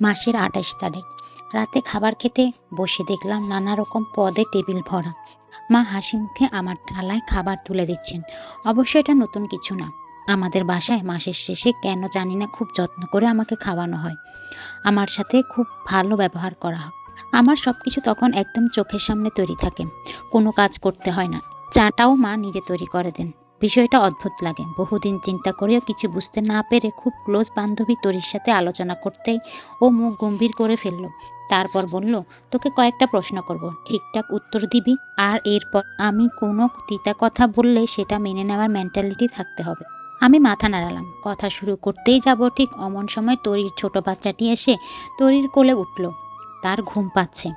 মাসের ২৮ তারিখ রাতে খাবার খেতে বসে দেখলাম নানা রকম পদে টেবিল ভরা। মা হাসি মুখে আমার থালায় খাবার তুলে দিচ্ছেন। অবশ্য এটা নতুন কিছু না। আমাদের বাসায় মাসের শেষে কেন জানি না খুব যত্ন করে আমাকে খাওয়ানো হয়। আমার সাথে খুব ভালো ব্যবহার করা হয়। আমার সবকিছু তখন একদম চোখের সামনে তৈরি থাকে, কোনো কাজ করতে হয় না। চাটাও মা নিজে তৈরি করে দেন। বিষয়টা অদ্ভুত লাগে। বহুদিন চিন্তা করেও কিছু বুঝতে না পেরে খুব ক্লোজ বান্ধবী তরির সাথে আলোচনা করতেই ও মুখ গম্ভীর করে ফেলল। তারপর বলল, তোকে কয়েকটা প্রশ্ন করব, ঠিকঠাক উত্তর দিবি। আর এরপর আমি কোনো তিতা কথা বললে সেটা মেনে নেওয়ার মেন্টালিটি থাকতে হবে। আমি মাথা নাড়ালাম। কথা শুরু করতেই যাব ঠিক অমন সময় তরির ছোট বাচ্চাটি এসে তরির কোলে উঠল। তার ঘুম পাচ্ছে,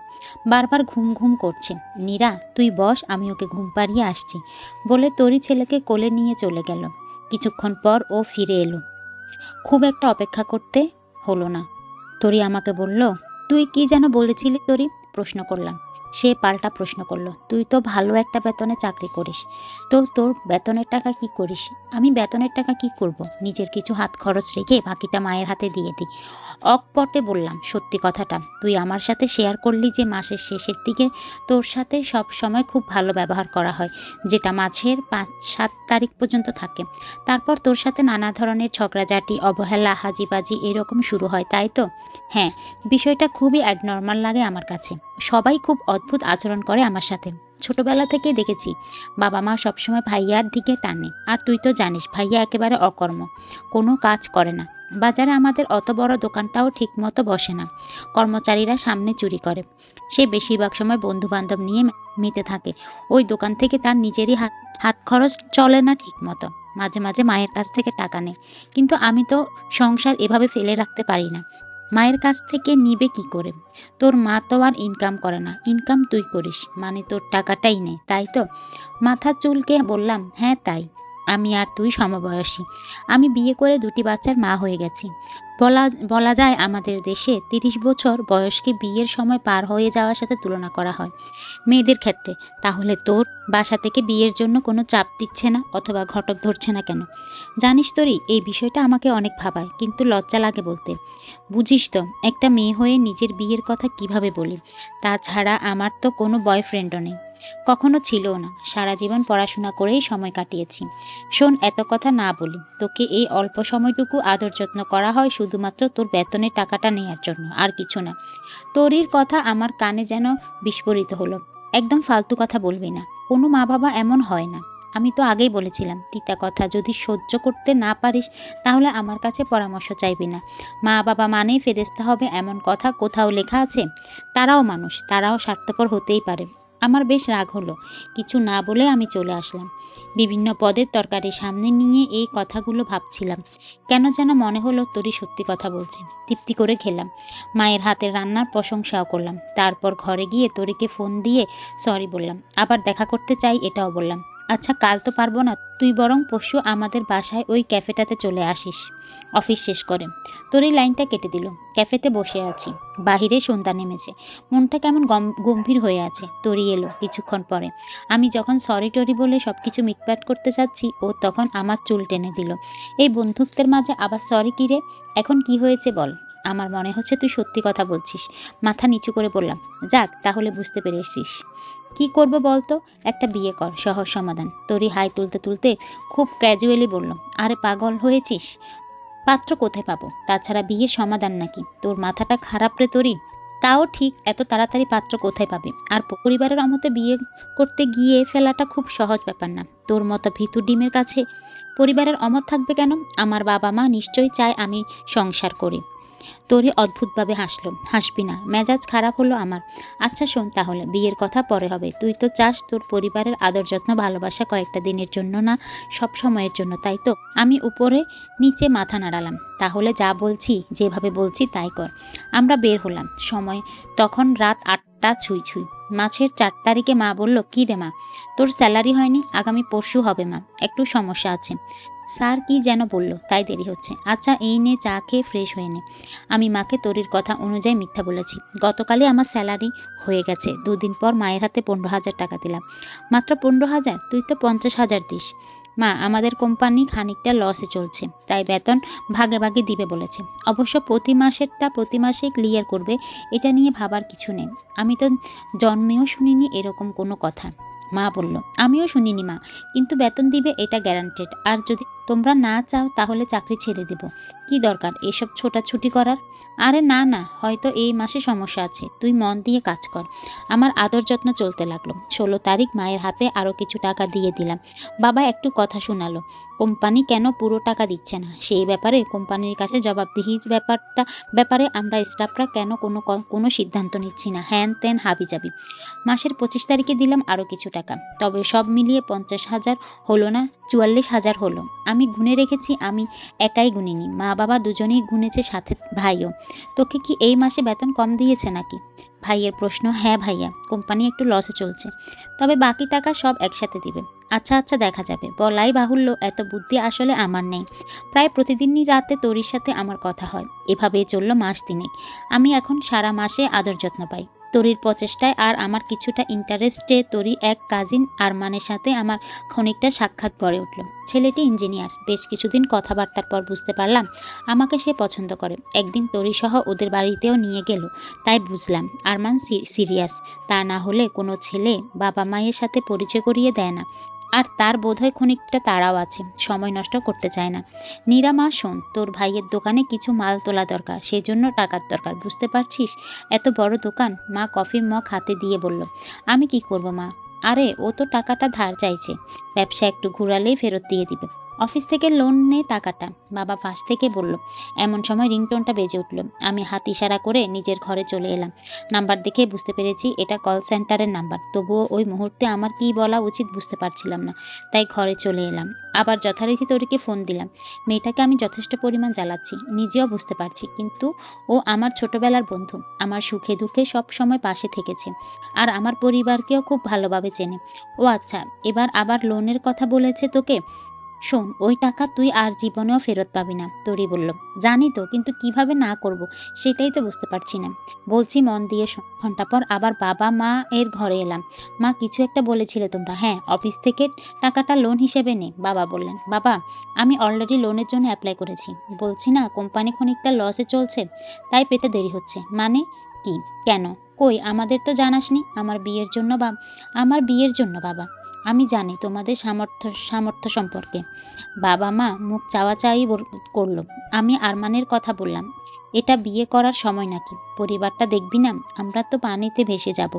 বারবার ঘুম ঘুম করছে। নীরা, তুই বস, আমি ওকে ঘুম পাড়িয়ে আসছি বলে তরি ছেলেকে কোলে নিয়ে চলে গেল। কিছুক্ষণ পর ও ফিরে এলো। খুব একটা অপেক্ষা করতে হলো না। তরি আমাকে বলল, তুই কি যেন বলেছিলি তরি? প্রশ্ন করলাম। সে পাল্টা প্রশ্ন করলো, তুই তো ভালো একটা বেতনে চাকরি করিস, তো তোর বেতনের টাকা কি করিস? আমি বেতনের টাকা কি করব? নিজের কিছু হাত খরচ রেখে বাকিটা মায়ের হাতে দিয়ে দিই। অকপটে বললাম, সত্যি কথাটা তুই আমার সাথে শেয়ার করলি যে মাসের শেষের দিকে তোর সাথে সব সময় খুব ভালো ব্যবহার করা হয়, যেটা মাসের ৫-৭ তারিখ পর্যন্ত থাকে। তারপর তোর সাথে নানা ধরনের ঝগড়াঝাটি, অবহেলা, হাজিবাজি এরকম শুরু হয়, তাই তো? হ্যাঁ, বিষয়টা খুবই অ্যাবনর্মাল লাগে আমার কাছে। সবাই খুব অদ্ভুত আচরণ করে আমার সাথে। ছোটবেলা থেকে দেখেছি বাবা মা সবসময় ভাইয়ার দিকে টানে। আর তুই তো জানিস ভাইয়া একেবারে অকর্ম, কোনো কাজ করে না। বাজারে আমাদের অত বড় দোকানটাও ঠিকমতো বসে না। কর্মচারীরা সামনে চুরি করে। সে বেশিরভাগ সময় বন্ধু-বান্ধব নিয়ে মেতে থাকে। ওই দোকান থেকে তার নিজেরই হাত খরচ চলে না ঠিকমতো। মাঝে মাঝে মায়ের কাছ থেকে টাকা নেয়। কিন্তু আমি তো সংসার এভাবে ফেলে রাখতে পারি না। মায়ের কাছ থেকে নিবে কি করে? তোর মা তো আর ইনকাম করে না, ইনকাম তুই করিস, মানে তোর টাকাটাই নেয়, তাই তো? মাথা চুলকে বললাম, হ্যাঁ তাই। আমি আর তুই সমবয়সী। আমি বিয়ে করে ২টি বাচ্চার মা হয়ে গেছি। বলা বলা যায় আমাদের দেশে ৩০ বছর বয়সকে বিয়ের সময় পার হয়ে যাওয়ার সাথে তুলনা করা হয় মেয়েদের ক্ষেত্রে। তাহলে তোর বাসা থেকে বিয়ের জন্য কোনো চাপ দিচ্ছে না অথবা ঘটক ধরছে না কেন? জানিস তোরই, এই বিষয়টা আমাকে অনেক ভাবায়, কিন্তু লজ্জা লাগে বলতে। বুঝিস তো, একটা মেয়ে হয়ে নিজের বিয়ের কথা কিভাবে বলি? তাছাড়া আমার তো কোনো বয়ফ্রেন্ডও নেই, কখনো ছিলও না। সারা জীবন পড়াশোনা করেই সময় কাটিয়েছি। শোন, এত কথা না বলি, তোকে এই অল্প সময়টুকু আদর যত্ন করা হয় শুধুমাত্র তোর বেতনের টাকাটা নেয়ার জন্য, আর কিছু না। তরির কথা আমার কানে যেন বিস্ফোরিত হলো। একদম ফালতু কথা বলবি না, কোনো মা বাবা এমন হয় না। আমি তো আগেই বলেছিলাম, তিতা কথা যদি সহ্য করতে না পারিস তাহলে আমার কাছে পরামর্শ চাইবি না। মা বাবা মানেই ফেরেশতা হবে এমন কথা কোথাও লেখা আছে? তারাও মানুষ, তারাও স্বার্থপর হতেই পারে। আমার বেশ রাগ হলো। কিছু না বলে আমি চলে আসলাম। বিভিন্ন পদের তরকারি সামনে নিয়ে এই কথাগুলো ভাবছিলাম। কেন যেন মনে হলো তরি সত্যি কথা বলছে। তৃপ্তি করে খেলাম। মায়ের হাতের রান্নার প্রশংসাও করলাম। তারপর ঘরে গিয়ে তরিকে ফোন দিয়ে সরি বললাম। আবার দেখা করতে চাই এটাও বললাম। আচ্ছা, কাল তো পারবো না, তুই বরং পরশু আমাদের বাসায় ওই ক্যাফেটাতে চলে আসিস অফিস শেষ করে। তরি লাইনটা কেটে দিল। ক্যাফেতে বসে আছি। বাহিরে সন্ধ্যা নেমেছে। মনটা কেমন গম্ভীর হয়ে আছে। তরি এলো কিছুক্ষণ পরে। আমি যখন সরি টরি বলে সবকিছু মিটমাট করতে চাচ্ছি, ও তখন আমার চুল টেনে দিল। এই বন্ধুত্বের মাঝে আবার সরি কি রে? এখন কি হয়েছে বল? আমার মনে হচ্ছে তুই সত্যি কথা বলছিস। মাথা নিচু করে বললাম, যাক তাহলে বুঝতে পেরেছিস। কি করব বলতো? একটা বিয়ে কর, সহজ সমাধান। তরি হাই তুলতে তুলতে খুব ক্যাজুয়ালি বলল, আরে পাগল হয়েছিস? পাত্র কোথায় পাবো? তাছাড়া বিয়ের সমাধান নাকি? তোর মাথাটা খারাপ রে তরি। তাও ঠিক, এত তাড়াতাড়ি পাত্র কোথায় পাবে? আর পরিবারের অমতে বিয়ে করতে গিয়ে ফেলাটা খুব সহজ ব্যাপার না। তোর মতো ভীতু ডিমের কাছে পরিবারের অমত থাকবে কেন? আমার বাবা মা নিশ্চয়ই চায় আমি সংসার করি। তরি অদ্ভুতভাবে হাসলো। হাসবি না, মেজাজ খারাপ হলো আমার। আচ্ছা শোন তাহলে, বিয়ের কথা পরে হবে। তুই তো চাস তোর পরিবারের আদর যত্ন ভালোবাসা কয়েকটা দিনের জন্য না, সব সময়ের জন্য, তাই তো? আমি উপরে নিচে মাথা নাড়ালাম। তাহলে যা বলছি, যেভাবে বলছি তাই কর। আমরা বের হলাম। সময় তখন রাত ৮টা ছুঁই ছুঁই। মাসের ৪ তারিখে মা বলল, কি রে মা, তোর স্যালারি হয়নি? আগামী পরশু হবে মা, একটু সমস্যা আছে। স্যার কি যেন বলল, তাই দেরি হচ্ছে। আচ্ছা এই নে, চা খেয়ে ফ্রেশ হয়ে নে। আমি মাকে তরির কথা অনুযায়ী মিথ্যা বলেছি। গতকালই আমার স্যালারি হয়ে গেছে। ২ দিন পর মায়ের হাতে ১৫,০০০ টাকা দিলাম। মাত্র ১৫,০০০? তুই তো ৫০,০০০ দিস। মা, আমাদের কোম্পানি খানিকটা লসে চলছে, তাই বেতন ভাগে ভাগে দিবে বলেছে। অবশ্য প্রতি মাসেরটা প্রতি মাসেই ক্লিয়ার করবে, এটা নিয়ে ভাবার কিছু নেই। আমি তো জন্মেও শুনিনি এরকম কোনো কথা। মা বলল, আমিও শুনিনি মা, কিন্তু বেতন দিবে এটা গ্যারান্টেড। আর যদি তোমরা না চাও তাহলে চাকরি ছেড়ে দেব। কি দরকার এসব ছোটাছুটি করার? আরে না না, হয়তো এই মাসে সমস্যা আছে, তুই মন দিয়ে কাজ কর। আমার আদর যত্ন চলতে লাগলো। 16 তারিখ মায়ের হাতে আরও কিছু টাকা দিয়ে দিলাম। বাবা একটু কথা শোনালো, কোম্পানি কেন পুরো টাকা দিচ্ছে না সেই ব্যাপারে কোম্পানির কাছে জবাবদিহির ব্যাপারে আমরা স্টাফরা কেন কোনো সিদ্ধান্ত নিচ্ছি না, হ্যান ত্যান হাবিজাবি। মাসের 25 তারিখে দিলাম আরও কিছু টাকা, তবে সব মিলিয়ে 50,000 হলো না, 44,000 হলো। আমি গুনে রেখেছি, আমি একাই গুনিনি, মা বাবা দুজনেই গুনেছে, সাথে ভাইও। তোকে কি এই মাসে বেতন কম দিয়েছে নাকি? ভাইয়ের প্রশ্ন, হ্যাঁ ভাইয়া, কোম্পানি একটু লসে চলছে, তবে বাকি টাকা সব একসাথে দিবে। আচ্ছা আচ্ছা, দেখা যাবে। বলাই বাহুল্য, এত বুদ্ধি আসলে আমার নেই। প্রায় প্রতিদিনই রাতে তরির সাথে আমার কথা হয়। এভাবেই চলল মাস তিনেক। আমি এখন সারা মাসে আদর যত্ন পাই তরির প্রচেষ্টায়, আর আমার কিছুটা ইন্টারেস্টে তরি এক কাজিন আরমানের সাথে আমার ক্ষণিকটা সাক্ষাৎ গড়ে উঠল। ছেলেটি ইঞ্জিনিয়ার। বেশ কিছুদিন কথাবার্তার পর বুঝতে পারলাম আমাকে সে পছন্দ করে। একদিন তরি সহ ওদের বাড়িতেও নিয়ে গেল, তাই বুঝলাম আরমান সিরিয়াস। তা না হলে কোনো ছেলে বাবা মায়ের সাথে পরিচয় করিয়ে দেয় না। আর তার বোধহয় খানিকটা তাড়াও আছে, সময় নষ্ট করতে চায় না। নীরা, মা শোন, তোর ভাইয়ের দোকানে কিছু মাল তোলা দরকার, সেই জন্য টাকার দরকার, বুঝতে পারছিস? এত বড় দোকান। মা কফির মগ হাতে দিয়ে বলল, আমি কি করব মা? আরে ও তো টাকাটা ধার চাইছে, ব্যবসা একটু ঘুরালেই ফেরত দিয়ে দিবে। অফিস থেকে লোন নে টাকাটা, বাবা পাশ থেকে বলল। এমন সময় রিংটোনটা বেজে উঠল। আমি হাত ইশারা করে নিজের ঘরে চলে এলাম। নাম্বার দেখে বুঝতে পেরেছি এটা কল সেন্টারের নাম্বার, তবুও ওই মুহূর্তে আমার কী বলা উচিত বুঝতে পারছিলাম না, তাই ঘরে চলে এলাম। আবার যথারীতি তরিকে ফোন দিলাম। মেয়েটাকে আমি যথেষ্ট পরিমাণ জ্বালাচ্ছি, নিজেও বুঝতে পারছি, কিন্তু ও আমার ছোটবেলার বন্ধু, আমার সুখে দুঃখে সব সময় পাশে থেকেছে, আর আমার পরিবারকেও খুব ভালোভাবে চেনে। ও আচ্ছা, এবার আবার লোনের কথা বলেছে তোকে? শোন, ওই টাকা তুই আর জীবনেও ফেরত পাবি না, তরি বলল। জানি তো, কিন্তু কিভাবে না করব সেটাই তো বুঝতে পারছি না। বলছি মন দিয়ে শোন। ঘন্টা পর আবার বাবা মা এর ঘরে এলাম। মা, কিছু একটা বলেছিলে তোমরা? হ্যাঁ, অফিস থেকে টাকাটা লোন হিসেবে নে, বাবা বললেন। বাবা, আমি অলরেডি লোনের জন্য অ্যাপ্লাই করেছি। বলছি না কোম্পানি খানিকটা লসে চলছে, তাই পেতে দেরি হচ্ছে। মানে কি? কেন? কই, আমাদের তো জানাসনি। আমার বিয়ের জন্য বাবা। আমি জানি তোমাদের সামর্থ্য সম্পর্কে। বাবা মা মুখ চাওয়াচাওয়ি করল। আমি আরমানের কথা বললাম, এটা বিয়ে করার সময় নাকি? পরিবারটা দেখবি না, আমরা তো পানিতে ভেসে যাব।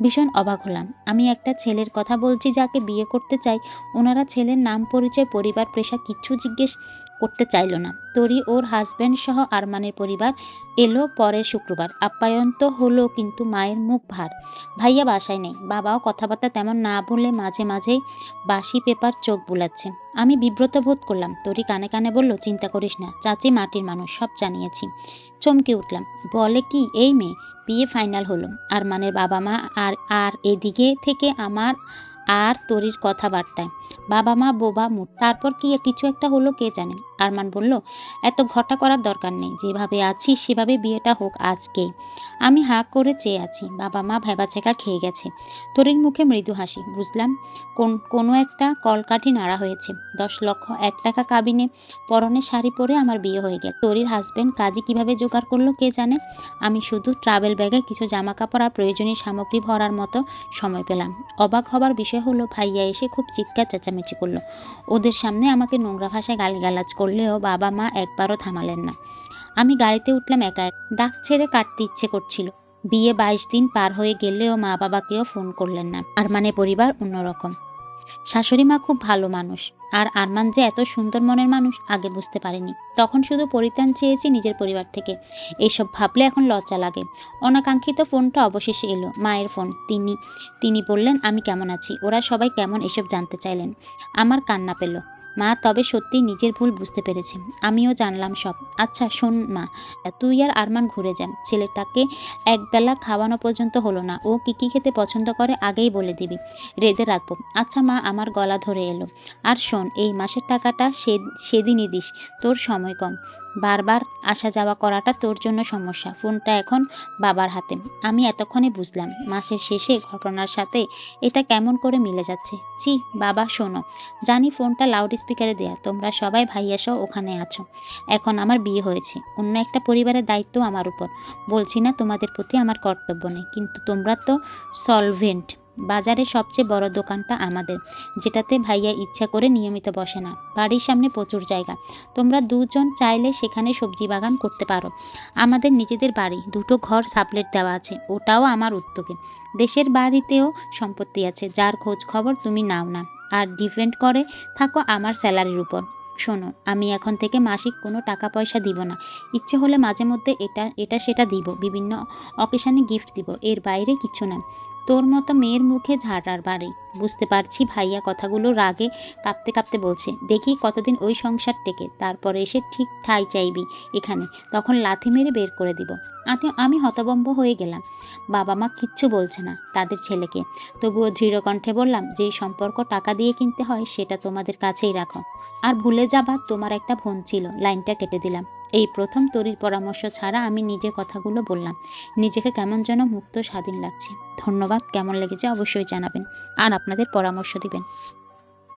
ভীষণ অবাক হলাম। আমি একটা ছেলের কথা বলছি যাকে বিয়ে করতে চাই, ওনারা ছেলের নাম পরিচয় পরিবার পেশা কিচ্ছু জিজ্ঞেস করতে চাইল না। তরি ওর হাজব্যান্ড সহ আরমানের পরিবার এলো পরের শুক্রবার। আপ্যায়ন তো হলো, কিন্তু মায়ের মুখ ভার। ভাইয়া বাসায় নেই, বাবাও কথাবার্তা তেমন না বলে মাঝে মাঝেই বাসি পেপার চোখ বুলাচ্ছে। আমি বিব্রত বোধ করলাম। তরি কানে কানে বলল, চিন্তা করিস না, চাচি মাটির মানুষ, সব জানিয়েছি। চমকে উঠলাম। বলে কি? এই মেয়ে বিয়ে ফাইনাল হলো। আরমানের বাবা মা আর আর এদিকে থেকে আমার আর তরির কথাবার্তায় বাবা মা বোবা মুড। তারপর কি কিছু একটা হলো কে জানে। আরমান বলল, এত ঘটা করার দরকার নেই, যেভাবে আছি সেভাবে বিয়েটা হোক আজকেই। আমি হাঁ করে চেয়ে আছি। বাবা মা ভেবাচেকা খেয়ে গেছে। তরির মুখে মৃদু হাসি। বুঝলাম কোনো একটা কলকাঠি নাড়া হয়েছে। 10 লক্ষ 1 টাকা কাবিনে পরনে শাড়ি পরে আমার বিয়ে হয়ে গেল। তরির হাজব্যান্ড কাজী কিভাবে জোগাড় করলো কে জানে। আমি শুধু ট্রাভেল ব্যাগে কিছু জামা কাপড় আর প্রয়োজনীয় সামগ্রী ভরার মতো সময় পেলাম। অবাক হবার বিষয় হলো, ভাইয়া এসে খুব চিৎকার চেঁচামেচি করলো। ওদের সামনে আমাকে নোংরা ভাষায় গালিগালাজ করলেও বাবা মা একবারও থামালেন না। আমি গাড়িতে উঠলাম একা একা। ডাক ছেড়ে কাটতে ইচ্ছে করছিল। বিয়ে 22 দিন পার হয়ে গেলেও মা বাবাকেও ফোন করলেন না। আরমানের পরিবার অন্যরকম। শাশুড়ি মা খুব ভালো মানুষ, আর আরমান যে এত সুন্দর মনের মানুষ আগে বুঝতে পারিনি। তখন শুধু পরিত্রাণ চেয়েছি নিজের পরিবার থেকে। এইসব ভাবলে এখন লজ্জা লাগে। অনাকাঙ্ক্ষিত ফোনটা অবশেষে এলো, মায়ের ফোন। তিনি বললেন আমি কেমন আছি, ওরা সবাই কেমন এসব জানতে চাইলেন। আমার কান্না পেল। মা তবে সত্যি নিজের ভুল বুঝতে পেরেছে। আমিও জানলাম সব। আচ্ছা শোন মা, তুই আর আরমান ঘুরে যান। ছেলেটাকে একবেলা খাওয়ানো পর্যন্ত হলো না। ও কী খেতে পছন্দ করে আগেই বলে দিবি, রেঁধে রাখবো। আচ্ছা মা, আমার গলা ধরে এলো। আর শোন, এই মাসের টাকাটা সেদিনই দিস, তোর সময় কম। বারবার আসা যাওয়া করাটা তোর জন্য সমস্যা। ফোনটা এখন বাবার হাতে। আমি এতক্ষণে বুঝলাম মাসের শেষে ঘটনার সাথে এটা কেমন করে মিলে যাচ্ছে। ছি বাবা, শোনো, জানি ফোনটা লাউড স্পিকারে দেয়া, তোমরা সবাই ভাইয়াসহ ওখানে আছো। এখন আমার বিয়ে হয়েছে, অন্য একটা পরিবারের দায়িত্ব আমার উপর। বলছি না তোমাদের প্রতি আমার কর্তব্য নেই, কিন্তু তোমরা তো সলভেন্ট। বাজারে সবচেয়ে বড় দোকানটা আমাদের, যেটাতে ভাইয়া ইচ্ছা করে নিয়মিত বসে না। বাড়ির সামনে প্রচুর জায়গা, তোমরা দুজন চাইলে সেখানে সবজি বাগান করতে পারো। আমাদের নিজেদের বাড়ি, দুটো ঘর সাবলেট দেওয়া আছে, ওটাও আমার উদ্যোগে। দেশের বাড়িতেও সম্পত্তি আছে, যার খোঁজ খবর তুমি নাও না, আর ডিপেন্ড করে থাকো আমার স্যালারির উপর। শোনো, আমি এখন থেকে মাসিক কোনো টাকা পয়সা দিব না। ইচ্ছে হলে মাঝে মধ্যে এটা এটা সেটা দিব, বিভিন্ন অকেশানে গিফট দিব, এর বাইরে কিছু না। তোর মতো মেয়ের মুখে ঝাড়ার বাড়ি। বুঝতে পারছি ভাইয়া কথাগুলো রাগে কাঁপতে কাঁপতে বলছে। দেখি কতদিন ওই সংসার টেকে, তারপরে এসে ঠিক ঠাঁই চাইবি এখানে, তখন লাথি মেরে বের করে দিব। আমি হতভম্ব হয়ে গেলাম। বাবা মা কিচ্ছু বলছে না তাদের ছেলেকে, তবুও দৃঢ় কণ্ঠে বললাম, যেই সম্পর্ক টাকা দিয়ে কিনতে হয় সেটা তোমাদের কাছেই রাখো। আর ভুলে যাবা তোমার একটা বোন ছিল। লাইনটা কেটে দিলাম। এই প্রথম তরির পরামর্শ ছাড়া আমি নিজে কথাগুলো বললাম। নিজেকে কেমন যেন মুক্ত স্বাধীন লাগছে। ধন্যবাদ, কেমন লেগেছে অবশ্যই জানাবেন, আর আপনাদের পরামর্শ দিবেন।